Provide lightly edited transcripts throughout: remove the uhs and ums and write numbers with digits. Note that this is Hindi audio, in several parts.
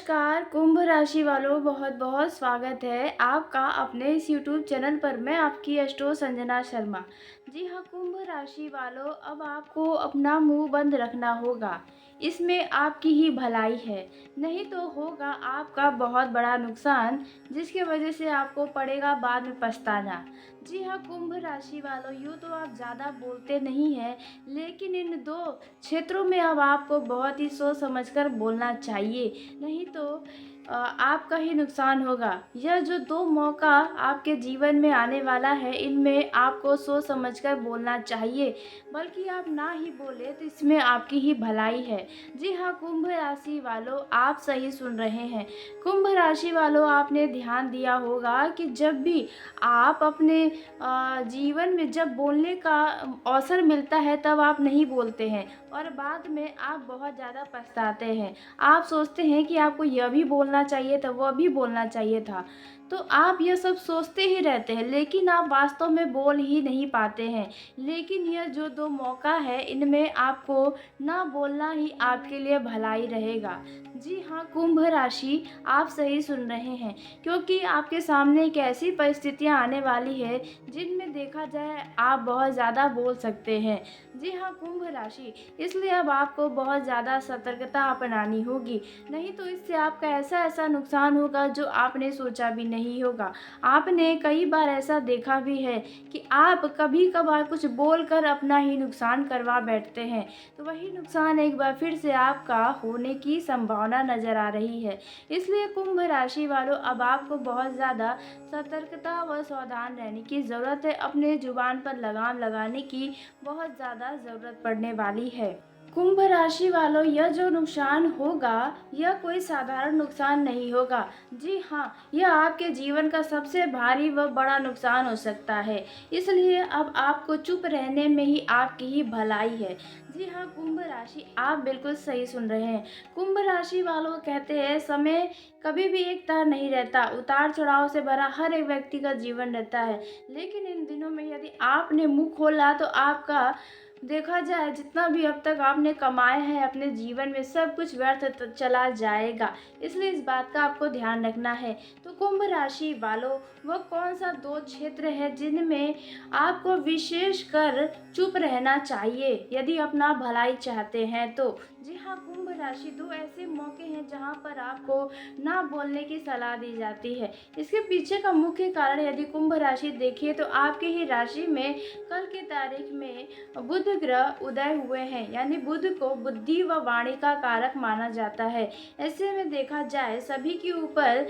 नमस्कार कुंभ राशि वालों, बहुत बहुत स्वागत है आपका अपने इस यूट्यूब चैनल पर। मैं आपकी एस्ट्रो संजना शर्मा। जी हाँ, कुंभ राशि वालों, अब आपको अपना मुंह बंद रखना होगा। इसमें आपकी ही भलाई है, नहीं तो होगा आपका बहुत बड़ा नुकसान, जिसकी वजह से आपको पड़ेगा बाद में पछताना। जी हाँ, कुंभ राशि वालों, यूँ तो आप ज़्यादा बोलते नहीं हैं, लेकिन इन दो क्षेत्रों में अब आपको बहुत ही सोच समझकर बोलना चाहिए, नहीं तो आपका ही नुकसान होगा। यह जो 2 मौका आपके जीवन में आने वाला है, इनमें आपको सोच समझकर बोलना चाहिए, बल्कि आप ना ही बोले तो इसमें आपकी ही भलाई है। जी हाँ, कुंभ राशि वालों, आप सही सुन रहे हैं। कुंभ राशि वालों, आपने ध्यान दिया होगा कि जब भी आप अपने जीवन में जब बोलने का अवसर मिलता है, तब आप नहीं बोलते हैं और बाद में आप बहुत ज़्यादा पछताते हैं। आप सोचते हैं कि आपको यह भी बोलना चाहिए था, वह भी बोलना चाहिए था। तो आप यह सब सोचते ही रहते हैं, लेकिन आप वास्तव में बोल ही नहीं पाते हैं। लेकिन यह जो 2 मौका है, इनमें आपको ना बोलना ही आपके लिए भलाई रहेगा। जी हाँ, कुंभ राशि, आप सही सुन रहे हैं, क्योंकि आपके सामने एक ऐसी परिस्थितियाँ आने वाली है, जिनमें देखा जाए आप बहुत ज़्यादा बोल सकते हैं। जी हाँ, कुंभ राशि, इसलिए अब आपको बहुत ज़्यादा सतर्कता अपनानी होगी, नहीं तो इससे आपका ऐसा-ऐसा नुकसान होगा जो आपने सोचा भी नहीं होगा। आपने कई बार ऐसा देखा भी है कि आप कभी-कभार कुछ बोलकर अपना ही नुकसान करवा बैठते हैं, तो वही नुकसान एक बार फिर से आपका होने की संभावना नज़र आ रही है। इसलिए कुंभ राशि वालों, अब आपको बहुत ज़्यादा सतर्कता व सावधान रहने की ज़रूरत है। अपने जुबान पर लगाम लगाने की बहुत ज़्यादा ज़रूरत पड़ने वाली है। कुंभ राशि वालों, यह जो नुकसान होगा, यह कोई साधारण नुकसान नहीं होगा। जी हाँ, यह आपके जीवन का सबसे भारी व बड़ा नुकसान हो सकता है। इसलिए अब आपको चुप रहने में ही आपकी ही भलाई है। जी हाँ, कुंभ राशि, आप बिल्कुल सही सुन रहे हैं। कुंभ राशि वालों, कहते हैं समय कभी भी एक तरह नहीं रहता, उतार चढ़ाव से भरा हर एक व्यक्ति का जीवन रहता है। लेकिन इन दिनों में यदि आपने मुँह खोला, तो आपका देखा जाए जितना भी अब तक आपने कमाया है अपने जीवन में, सब कुछ व्यर्थ चला जाएगा। इसलिए इस बात का आपको ध्यान रखना है। तो कुंभ राशि वालों, वह कौन सा 2 क्षेत्र है जिनमें आपको विशेष कर चुप रहना चाहिए, यदि अपना भलाई चाहते हैं तो? जी हाँ, कुंभ राशि, 2 ऐसे मौके हैं जहाँ पर आपको ना बोलने की सलाह दी जाती है। इसके पीछे का मुख्य कारण यदि कुंभ राशि देखिए, तो आपकी ही राशि में कल की तारीख में बुध ग्रह उदय हुए हैं, यानी बुध को बुद्धि व वाणी का कारक माना जाता है। ऐसे में देखा जाए सभी के ऊपर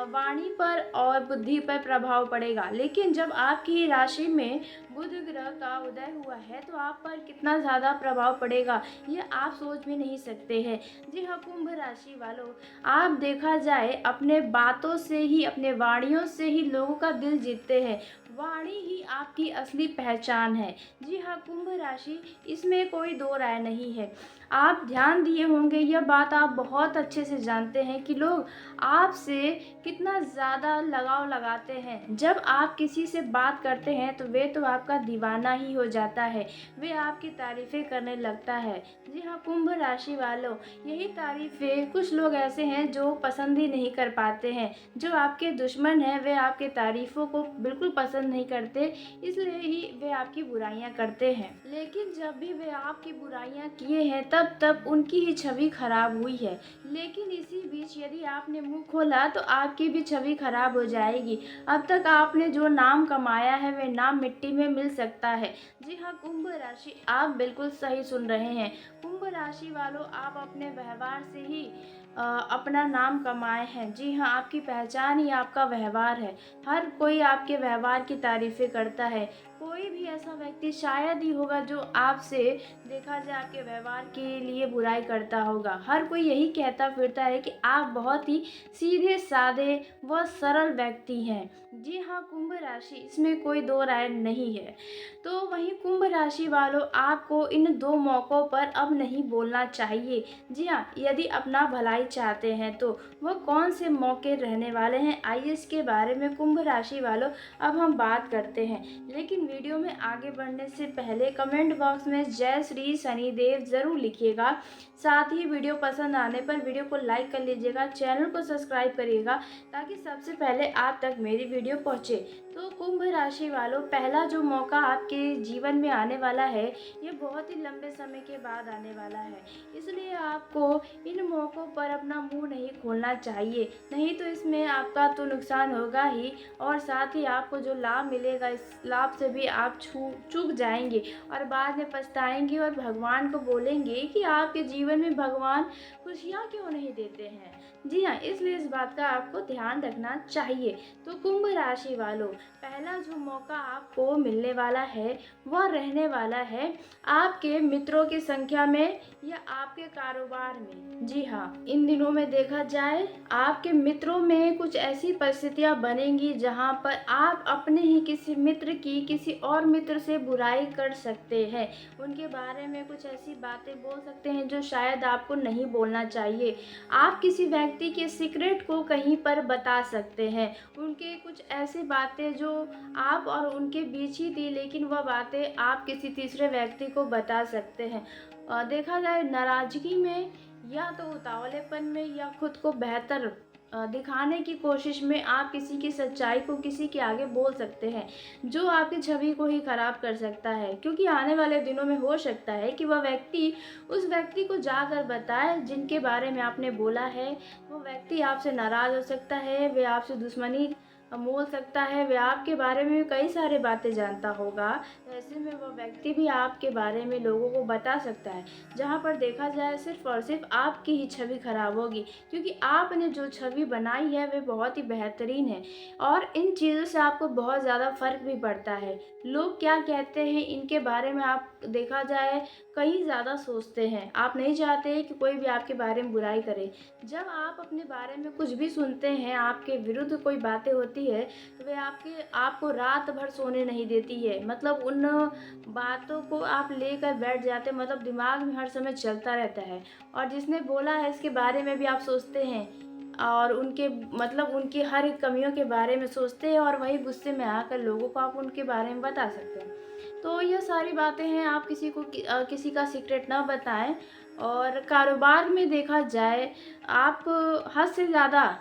वाणी पर और बुद्धि पर प्रभाव पड़ेगा, लेकिन जब आपकी ही राशि में बुध ग्रह का उदय हुआ है, तो आप पर कितना ज़्यादा प्रभाव पड़ेगा, ये आप सोच भी नहीं सकते हैं। जी हाँ, कुंभ राशि वालों, आप देखा जाए अपने बातों से ही, अपने वाणियों से ही लोगों का दिल जीतते हैं। वाणी ही आपकी असली पहचान है। जी हाँ, कुंभ राशि, इसमें कोई दो राय नहीं है। आप ध्यान दिए होंगे, यह बात आप बहुत अच्छे से जानते हैं कि लोग आपसे कितना ज़्यादा लगाव लगाते हैं। जब आप किसी से बात करते हैं, तो वे तो आपका दीवाना ही हो जाता है, वे आपकी तारीफ़ें करने लगता है। जी हाँ, कुंभ राशि वालों, यही तारीफ़ें कुछ लोग ऐसे हैं जो पसंद ही नहीं कर पाते हैं। जो आपके दुश्मन हैं, वे आपके तारीफ़ों को बिल्कुल पसंद नहीं करते, इसलिए ही वे आपकी बुराइयाँ करते हैं। लेकिन जब भी वे आपकी बुराइयाँ किए हैं, तब उनकी ही छवि खराब हुई है। लेकिन इसी बीच यदि आपने मुँह खोला, तो आपकी भी छवि खराब हो जाएगी। अब तक आपने जो नाम कमाया है, वह नाम मिट्टी में मिल सकता है। जी हाँ, कुंभ राशि, आप बिल्कुल सही सुन रहे हैं। कुंभ राशि वालों, आप अपने व्यवहार से ही अपना नाम कमाए हैं। जी हाँ, आपकी पहचान ही आपका व्यवहार है। हर कोई आपके व्यवहार की तारीफ़ें करता है। कोई भी ऐसा व्यक्ति शायद ही होगा जो आपसे, देखा जाए, आपके व्यवहार के लिए बुराई करता होगा। हर कोई यही कहता फिरता है कि आप बहुत ही सीधे-साधे व सरल व्यक्ति हैं। जी हाँ, कुंभ राशि, इसमें कोई दो राय नहीं है। तो वहीं कुंभ राशि वालों, आपको इन 2 मौकों पर अब नहीं बोलना चाहिए। जी हाँ, यदि अपना भलाई चाहते हैं तो। वह कौन से मौके रहने वाले हैं, आइए इसके बारे में कुंभ राशि वालों अब हम बात करते हैं। लेकिन वीडियो में आगे बढ़ने से पहले कमेंट बॉक्स में जय श्री शनिदेव ज़रूर लिखिएगा। साथ ही वीडियो पसंद आने पर वीडियो को लाइक कर लीजिएगा, चैनल को सब्सक्राइब करिएगा ताकि सबसे पहले आप तक मेरी वीडियो पहुंचे। तो कुंभ राशि वालों, पहला जो मौका आपके जीवन में आने वाला है ये बहुत ही लंबे समय के बाद आने वाला है, इसलिए आपको इन मौक़ों पर अपना मुंह नहीं खोलना चाहिए, नहीं तो इसमें आपका तो नुकसान होगा ही और साथ ही आपको जो लाभ मिलेगा इस लाभ से भी आप चूक जाएंगे और बाद में पछताएंगे और भगवान को बोलेंगे कि आपके जीवन में भगवान खुशियाँ क्यों नहीं देते हैं। जी हाँ, इसलिए इस बात का आपको ध्यान रखना चाहिए। तो कुंभ राशि वालों, पहला जो मौका आपको मिलने वाला है वह रहने वाला है आपके मित्रों की संख्या में या आपके कारोबार में। जी हाँ, इन दिनों में देखा जाए आपके मित्रों में कुछ ऐसी परिस्थितियां बनेंगी जहां पर आप अपने ही किसी मित्र की किसी और मित्र से बुराई कर सकते हैं, उनके बारे में कुछ ऐसी बातें बोल सकते हैं जो शायद आपको नहीं बोलना चाहिए। आप किसी व्यक्ति के सीक्रेट को कहीं पर बता सकते हैं, उनके कुछ ऐसी बातें जो आप और उनके बीच ही थी लेकिन वह बातें आप किसी तीसरे व्यक्ति को बता सकते हैं। देखा जाए नाराज़गी में या तो उतावलेपन में या खुद को बेहतर दिखाने की कोशिश में आप किसी की सच्चाई को किसी के आगे बोल सकते हैं, जो आपकी छवि को ही खराब कर सकता है, क्योंकि आने वाले दिनों में हो सकता है कि वह व्यक्ति उस व्यक्ति को जाकर बताए जिनके बारे में आपने बोला है। वो व्यक्ति आपसे नाराज़ हो सकता है, वे आपसे दुश्मनी मोल सकता है, वे आपके बारे में कई सारे बातें जानता होगा। ऐसे में वह व्यक्ति भी आपके बारे में लोगों को बता सकता है, जहाँ पर देखा जाए सिर्फ और सिर्फ आपकी ही छवि खराब होगी, क्योंकि आपने जो छवि बनाई है वे बहुत ही बेहतरीन है और इन चीज़ों से आपको बहुत ज़्यादा फ़र्क भी पड़ता है। लोग क्या कहते हैं इनके बारे में आप देखा जाए कहीं ज़्यादा सोचते हैं, आप नहीं चाहते कि कोई भी आपके बारे में बुराई करे। जब आप अपने बारे में कुछ भी सुनते हैं, आपके विरुद्ध कोई बातें होती है तो वे आपको रात भर सोने नहीं देती है, मतलब उन बातों को आप लेकर बैठ जाते हैं, मतलब दिमाग में हर समय चलता रहता है और जिसने बोला है इसके बारे में भी आप सोचते हैं और उनके मतलब उनकी हर एक कमियों के बारे में सोचते हैं और वही गुस्से में आकर लोगों को आप उनके बारे में बता सकते हैं। तो यह सारी बातें हैं, आप किसी का सीक्रेट ना बताएं। और कारोबार में देखा जाए आप हद से ज़्यादा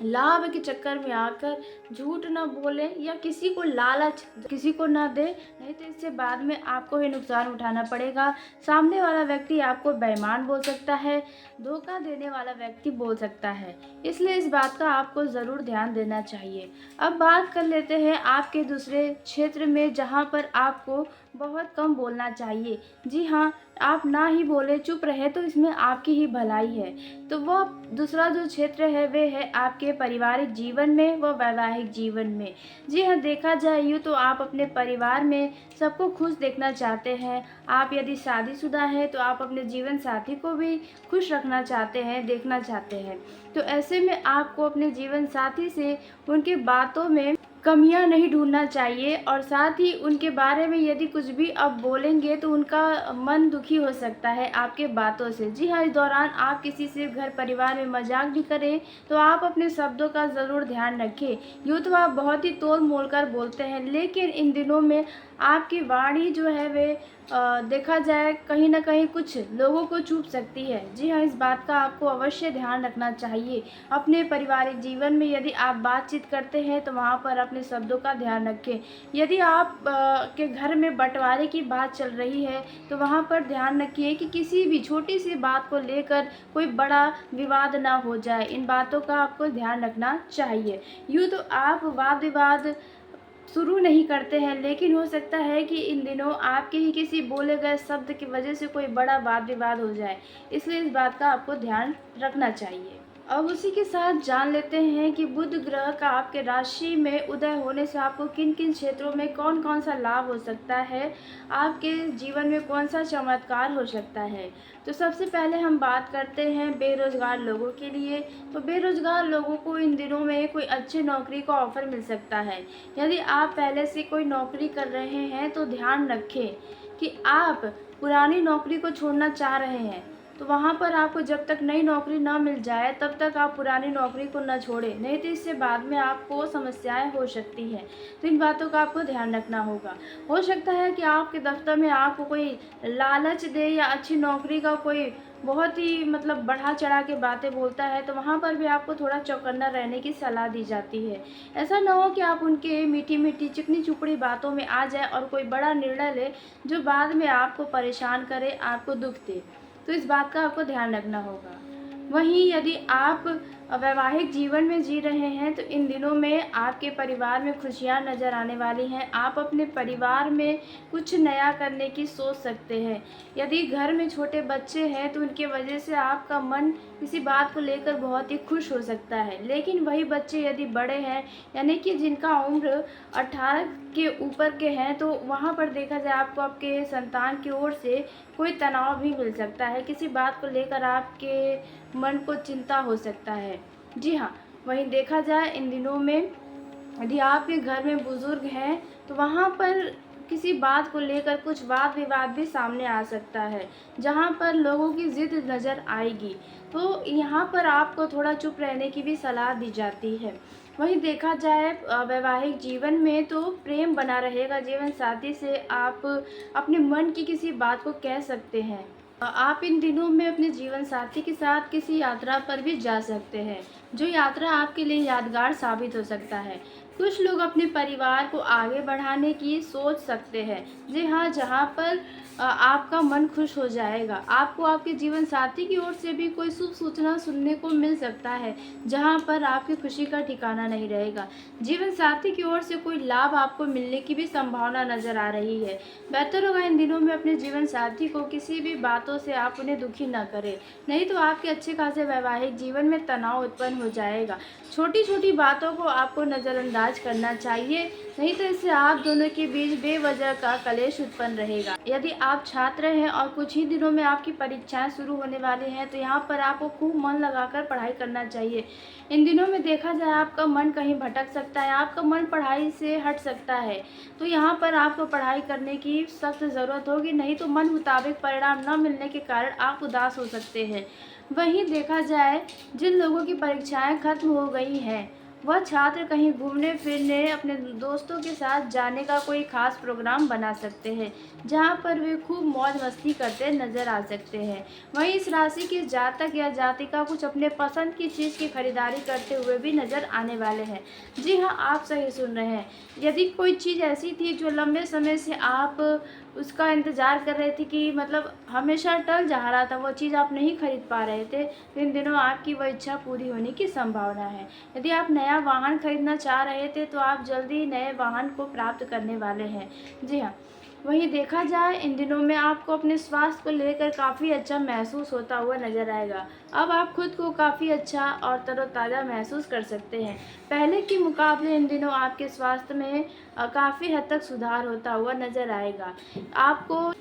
लाभ के चक्कर में आकर झूठ ना बोलें या किसी को लालच किसी को ना दे, नहीं तो इससे बाद में आपको ही नुकसान उठाना पड़ेगा। सामने वाला व्यक्ति आपको बेईमान बोल सकता है, धोखा देने वाला व्यक्ति बोल सकता है, इसलिए इस बात का आपको ज़रूर ध्यान देना चाहिए। अब बात कर लेते हैं आपके दूसरे क्षेत्र में जहां पर आपको बहुत कम बोलना चाहिए। जी हाँ, आप ना ही बोले, चुप रहे तो इसमें आपकी ही भलाई है। तो वह दूसरा जो क्षेत्र है वे है आपके पारिवारिक जीवन में व वैवाहिक जीवन में। जी हाँ, देखा जाए यूँ तो आप अपने परिवार में सबको खुश देखना चाहते हैं। आप यदि शादीशुदा हैं तो आप अपने जीवन साथी को भी खुश रखना चाहते हैं, देखना चाहते हैं। तो ऐसे में आपको अपने जीवन साथी से उनके बातों में कमियां नहीं ढूंढना चाहिए और साथ ही उनके बारे में यदि कुछ भी आप बोलेंगे तो उनका मन दुखी हो सकता है आपके बातों से। जी हाँ, इस दौरान आप किसी से घर परिवार में मजाक भी करें तो आप अपने शब्दों का ज़रूर ध्यान रखें। यूँ तो आप बहुत ही तोल मोल कर बोलते हैं, लेकिन इन दिनों में आपकी वाणी जो है वे देखा जाए कहीं ना कहीं कुछ लोगों को चुभ सकती है। जी हाँ, इस बात का आपको अवश्य ध्यान रखना चाहिए। अपने पारिवारिक जीवन में यदि आप बातचीत करते हैं तो वहाँ पर अपने शब्दों का ध्यान रखें। यदि आप के घर में बंटवारे की बात चल रही है तो वहाँ पर ध्यान रखिए कि किसी भी छोटी सी बात को लेकर कोई बड़ा विवाद ना हो जाए। इन बातों का आपको ध्यान रखना चाहिए। यूँ तो आप वाद विवाद शुरू नहीं करते हैं, लेकिन हो सकता है कि इन दिनों आपके ही किसी बोले गए शब्द की वजह से कोई बड़ा वाद विवाद हो जाए, इसलिए इस बात का आपको ध्यान रखना चाहिए। अब उसी के साथ जान लेते हैं कि बुध ग्रह का आपके राशि में उदय होने से आपको किन किन क्षेत्रों में कौन कौन सा लाभ हो सकता है, आपके जीवन में कौन सा चमत्कार हो सकता है। तो सबसे पहले हम बात करते हैं बेरोजगार लोगों के लिए। तो बेरोजगार लोगों को इन दिनों में कोई अच्छी नौकरी का ऑफर मिल सकता है। यदि आप पहले से कोई नौकरी कर रहे हैं तो ध्यान रखें कि आप पुरानी नौकरी को छोड़ना चाह रहे हैं। तो वहाँ पर आपको जब तक नई नौकरी ना मिल जाए तब तक आप पुरानी नौकरी को ना छोड़ें, नहीं तो इससे बाद में आपको समस्याएँ हो सकती हैं। तो इन बातों का आपको ध्यान रखना होगा। हो सकता है कि आपके दफ़्तर में आपको कोई लालच दे या अच्छी नौकरी का कोई बहुत ही मतलब बढ़ा-चढ़ा के बातें बोलता है, तो वहाँ पर भी आपको थोड़ा चौकन्ना रहने की सलाह दी जाती है। ऐसा ना हो कि आप उनके मीठी-मीठी, चिकनी-चुपड़ी बातों में आ जाएँ और कोई बड़ा निर्णय लें, जो बाद में आपको परेशान करे, आपको दुःख दे। तो इस बात का आपको ध्यान रखना होगा। वहीं यदि आप वैवाहिक जीवन में जी रहे हैं, तो इन दिनों में आपके परिवार में खुशियाँ नज़र आने वाली हैं। आप अपने परिवार में कुछ नया करने की सोच सकते हैं। यदि घर में छोटे बच्चे हैं, तो उनकी वजह से आपका मन किसी बात को लेकर बहुत ही खुश हो सकता है। लेकिन वही बच्चे यदि बड़े हैं, यानी कि जिनका उम्र 18 के ऊपर के हैं, तो वहाँ पर देखा जाए आपको आपके संतान की ओर से कोई तनाव भी मिल सकता है। किसी बात को लेकर आपके मन को चिंता हो सकता है। जी हाँ, वहीं देखा जाए इन दिनों में यदि आपके घर में बुज़ुर्ग हैं, तो वहाँ पर किसी बात को लेकर कुछ वाद-विवाद भी सामने आ सकता है, जहाँ पर लोगों की ज़िद नज़र आएगी। तो यहाँ पर आपको थोड़ा चुप रहने की भी सलाह दी जाती है। वहीं देखा जाए वैवाहिक जीवन में तो प्रेम बना रहेगा, जीवन साथी से आप अपने मन की किसी बात को कह सकते हैं। आप इन दिनों में अपने जीवन साथी के साथ किसी यात्रा पर भी जा सकते हैं, जो यात्रा आपके लिए यादगार साबित हो सकता है। कुछ लोग अपने परिवार को आगे बढ़ाने की सोच सकते हैं। जी हाँ, जहाँ पर आपका मन खुश हो जाएगा। आपको आपके जीवन साथी की ओर से भी कोई शुभ सूचना सुनने को मिल सकता है, जहाँ पर आपकी खुशी का ठिकाना नहीं रहेगा। जीवन साथी की ओर से कोई लाभ आपको मिलने की भी संभावना नज़र आ रही है। बेहतर होगा इन दिनों में अपने जीवन साथी को किसी भी बातों से आप उन्हें दुखी ना करें, नहीं तो आपके अच्छे खासे वैवाहिक जीवन में तनाव उत्पन्न हो जाएगा। छोटी-छोटी बातों को आपको नज़रअंदाज करना चाहिए, नहीं तो इससे आप दोनों के बीच बेवजह का कलेश उत्पन्न रहेगा। यदि आप छात्र हैं और कुछ ही दिनों में आपकी परीक्षाएँ शुरू होने वाली हैं, तो यहाँ पर आपको खूब मन लगाकर पढ़ाई करना चाहिए। इन दिनों में देखा जाए आपका मन कहीं भटक सकता है, आपका मन पढ़ाई से हट सकता है, तो यहाँ पर आपको पढ़ाई करने की सख्त ज़रूरत होगी, नहीं तो मन मुताबिक परिणाम न मिलने के कारण आप उदास हो सकते हैं। वहीं देखा जाए जिन लोगों की परीक्षाएँ खत्म हो गई हैं, वह छात्र कहीं घूमने-फिरने अपने दोस्तों के साथ जाने का कोई ख़ास प्रोग्राम बना सकते हैं, जहाँ पर वे खूब मौज-मस्ती करते नज़र आ सकते हैं। वहीं इस राशि के जातक या जातिका कुछ अपने पसंद की चीज़ की खरीदारी करते हुए भी नज़र आने वाले हैं। जी हाँ, आप सही सुन रहे हैं। यदि कोई चीज़ ऐसी थी जो लंबे समय से आप उसका इंतज़ार कर रहे थे कि मतलब हमेशा टल जा रहा था, वो चीज़ आप नहीं खरीद पा रहे थे, तो इन दिनों आपकी वह इच्छा पूरी होने की संभावना है। यदि आप नया वाहन खरीदना चाह रहे थे, तो आप जल्दी ही नए वाहन को प्राप्त करने वाले हैं। जी हाँ, वहीं देखा जाए इन दिनों में आपको अपने स्वास्थ्य को लेकर काफ़ी अच्छा महसूस होता हुआ नज़र आएगा। अब आप खुद को काफ़ी अच्छा और तरोताज़ा महसूस कर सकते हैं। पहले के मुकाबले इन दिनों आपके स्वास्थ्य में काफ़ी हद तक सुधार होता हुआ नज़र आएगा। आपको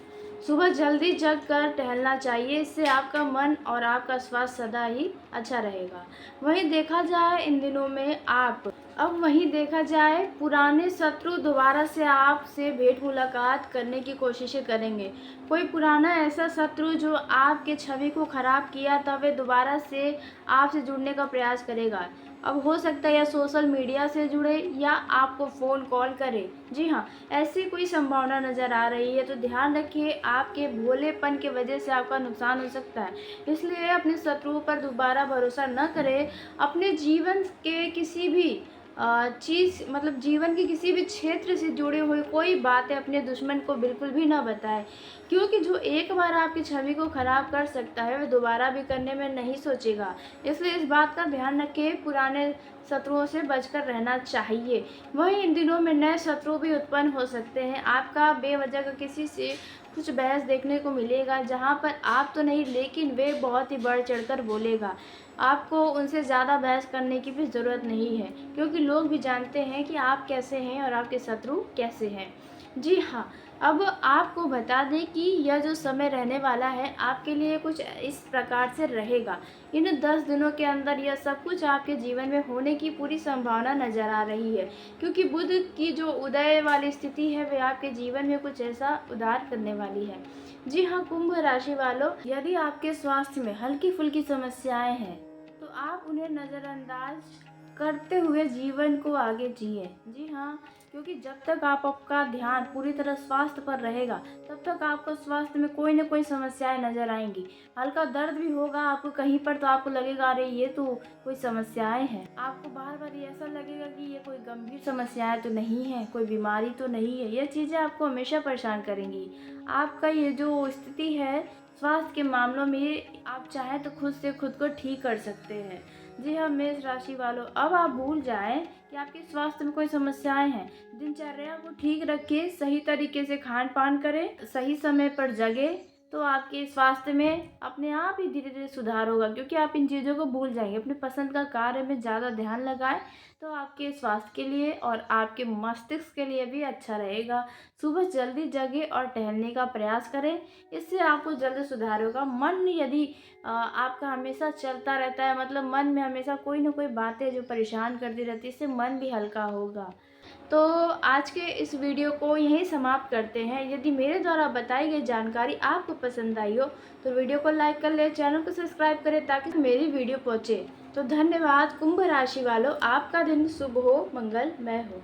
सुबह जल्दी जग कर टहलना चाहिए, इससे आपका मन और आपका स्वास्थ्य सदा ही अच्छा रहेगा। वहीं देखा जाए इन दिनों में आप अब वहीं देखा जाए पुराने शत्रु दोबारा से आपसे भेंट मुलाकात करने की कोशिशें करेंगे। कोई पुराना ऐसा शत्रु जो आपके छवि को खराब किया था, वह दोबारा से आपसे जुड़ने का प्रयास करेगा। अब हो सकता है या सोशल मीडिया से जुड़े या आपको फ़ोन कॉल करे। जी हाँ, ऐसी कोई संभावना नज़र आ रही है, तो ध्यान रखिए आपके भोलेपन की वजह से आपका नुकसान हो सकता है। इसलिए अपने शत्रुओं पर दोबारा भरोसा न करें। अपने जीवन के किसी भी चीज़ मतलब जीवन के किसी भी क्षेत्र से जुड़ी हुई कोई बातें अपने दुश्मन को बिल्कुल भी ना बताएँ, क्योंकि जो एक बार आपकी छवि को खराब कर सकता है, वह दोबारा भी करने में नहीं सोचेगा। इसलिए इस बात का ध्यान रखें, पुराने शत्रुओं से बचकर रहना चाहिए। वहीं इन दिनों में नए शत्रु भी उत्पन्न हो सकते हैं। आपका बेवजह का किसी से कुछ बहस देखने को मिलेगा, जहाँ पर आप तो नहीं लेकिन वे बहुत ही बढ़ चढ़कर बोलेगा। आपको उनसे ज़्यादा बहस करने की भी ज़रूरत नहीं है, क्योंकि लोग भी जानते हैं कि आप कैसे हैं और आपके शत्रु कैसे हैं। जी हाँ, अब आपको बता दें कि यह जो समय रहने वाला है आपके लिए कुछ इस प्रकार से रहेगा। इन 10 दिनों के अंदर यह सब कुछ आपके जीवन में होने की पूरी संभावना नज़र आ रही है, क्योंकि बुध की जो उदय वाली स्थिति है वह आपके जीवन में कुछ ऐसा उद्धार करने वाली है। जी हाँ, कुंभ राशि वालों, यदि आपके स्वास्थ्य में हल्की-फुल्की समस्याएँ हैं, तो आप उन्हें नज़रअंदाज करते हुए जीवन को आगे जिए। जी हाँ, क्योंकि जब तक आपका ध्यान पूरी तरह स्वास्थ्य पर रहेगा, तब तक आपको स्वास्थ्य में कोई न कोई समस्याएँ नज़र आएँगी। हल्का दर्द भी होगा आपको कहीं पर, तो आपको लगेगा अरे ये तो कोई समस्याएँ हैं। आपको बार-बार ये ऐसा लगेगा कि ये कोई गंभीर समस्याएँ तो नहीं है, कोई बीमारी तो नहीं है। ये चीज़ें आपको हमेशा परेशान करेंगी। आपका ये जो स्थिति है स्वास्थ्य के मामलों में, आप चाहें तो खुद से खुद को ठीक कर सकते हैं। जी हाँ, मेष राशि वालों, अब आप भूल जाएँ कि आपके स्वास्थ्य में कोई समस्याएँ हैं। दिनचर्या को ठीक रखिए, सही तरीके से खान-पान करें, सही समय पर जगें, तो आपके स्वास्थ्य में अपने आप ही धीरे-धीरे सुधार होगा, क्योंकि आप इन चीज़ों को भूल जाएँगे। अपनी पसंद का कार्य में ज़्यादा ध्यान लगाएँ, तो आपके स्वास्थ्य के लिए और आपके मस्तिष्क के लिए भी अच्छा रहेगा। सुबह जल्दी जगें और टहलने का प्रयास करें, इससे आपको जल्द सुधार होगा। मन यदि आपका हमेशा चलता रहता है, मतलब मन में हमेशा कोई न कोई बातें जो परेशान करती रहती है, इससे मन भी हल्का होगा। तो आज के इस वीडियो को यहीं समाप्त करते हैं। यदि मेरे द्वारा बताई गई जानकारी आपको पसंद आई हो, तो वीडियो को लाइक कर लें, चैनल को सब्सक्राइब करें ताकि मेरी वीडियो पहुँचे। तो धन्यवाद कुंभ राशि वालों, आपका दिन शुभ हो, मंगलमय हो।